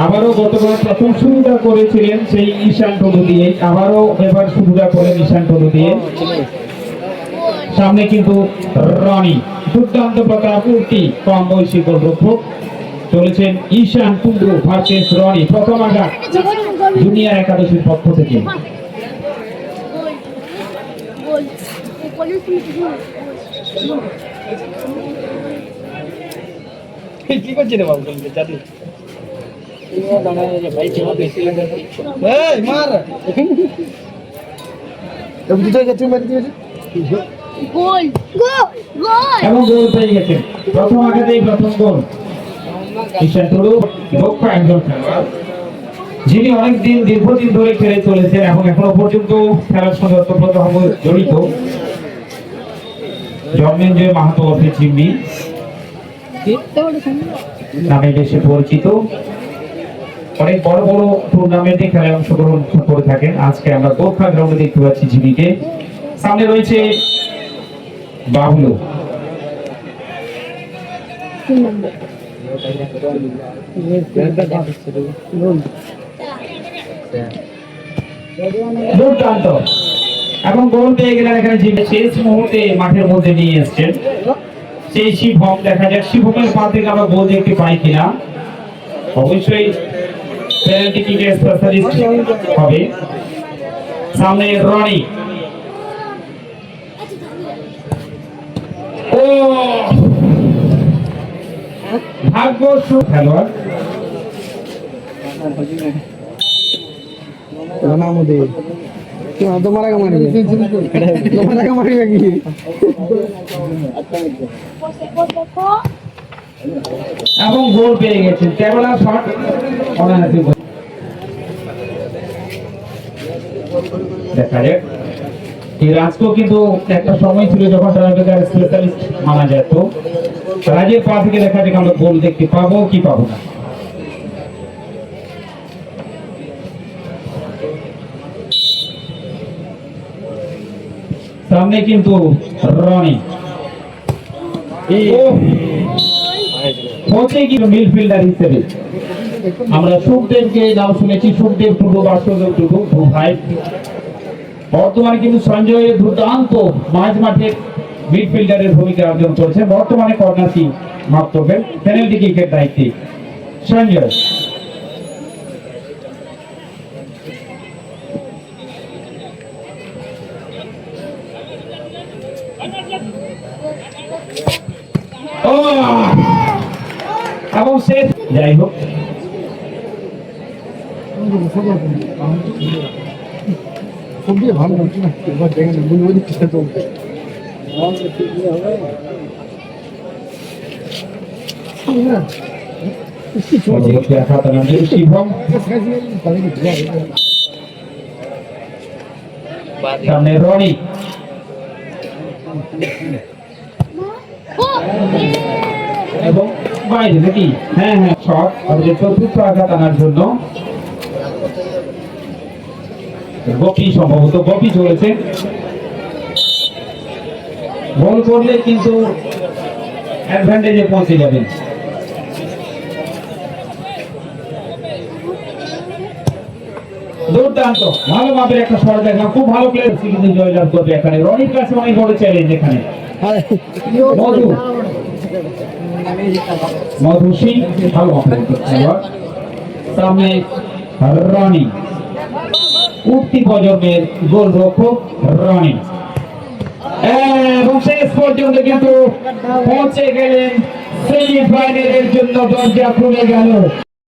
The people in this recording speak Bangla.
আবারও গতবার প্রথম শুরুটা করেছিলেন সেই ঈশান টলু দিয়ে, আবারও এবার শুরুটা করেন ঈশান টলু দিয়ে। সামনে কিন্তু রনি, দুর্দান্ত প্রতাপূর্তি কম বয়সী গোলরক্ষক চলেছেন ঈশান টুডু ভার্সেস রনি। প্রথম আঘাত জুনিয়র একাদশীর পক্ষ থেকে। কি করছে রে বাবু জাতি এবং গোল পেয়ে গেছেন প্রথম আঘাতেই প্রথম গোল। ঈশান টুডু দক্ষ একজন খেলোয়াড়, যিনি অনেকদিন দীর্ঘদিন ধরে খেলে চলেছেন এবং এখনো পর্যন্ত খেলার সঙ্গে ওতপ্রোতভাবে জড়িত। জন্মেঞ্জয় মাহাতো অফে চিমনি নামে বেশি পরিচিত, অনেক বড় বড় টুর্নামেন্টে খেলায় অংশগ্রহণ করে থাকেন। আজকে আমরা গোর্খা গ্রাউন্ডে দেখতে পাচ্ছি জিমিকে, সামনে রয়েছে বাবলু। দুর্দান্ত এবং গোল পেয়ে গেলেন এখানে জিমি, শেষ মুহূর্তে মাঠের মধ্যে নিয়ে এসছেন সেই শিবম। দেখা যাক শিবমের পা থেকে আমরা গোল দেখতে পাই কিনা। অবশ্যই পেনাল্টি কিকের স্পেশালিস্ট হবে। সামনে রনি, ও ভাগ্য খেলোয়াড় এবং গোল পেয়ে গেছেন। ক্যামেরা শট দেখা যাক। এই রাজকো কিন্তু একটা সময় ছিল যখন ট্রাইবেকার স্পেশালিস্ট মানা যেত। রাজের পা থেকে দেখা যাক আমরা গোল দেখতে পাবো কি পাবো না। সামনে কিন্তু রনি, মিডফিল্ডার হিসেবে আমরা সুখদেবকে নাম শুনেছি। সুখদেব টুডু, বাসুদেব টুডু দু ভাই। বর্তমানে কিন্তু সঞ্জয় দুর্দান্ত মাঝ মাঠের মিডফিল্ডারের ভূমিকা অর্জন করেছে। বর্তমানে কর্নার কিক মাপ করবেন, পেনাল্টি কিকের দায়িত্বে সঞ্জয়। এবং শেষ, যাই হোক শিবম সামনে রনি, এবং বাইরে নাকি হ্যাঁ শট চতুর্থ আঘাত আনার জন্য গোপী, সম্ভবত গোপী চলেছে। গোল করলে কিন্তু অ্যাডভান্টেজে পৌঁছে যাবেন। দুর্দান্ত ভালো মাপের একটা শট দেখলাম, খুব ভালো প্লেয়ার কিন্তু জয়লাভ করবে এখানে। রনির কাছে অনেক বড় চ্যালেঞ্জ এখানে। মধু সিং ভালো খেলোয়াড়। সামনে রনি, উঠতি প্রজন্মের গোলরক্ষক রনি, এবং শেষ পর্যন্ত কিন্তু পৌঁছে গেলেন সেমিফাইনালের জন্য। দরজা খুলে গেল।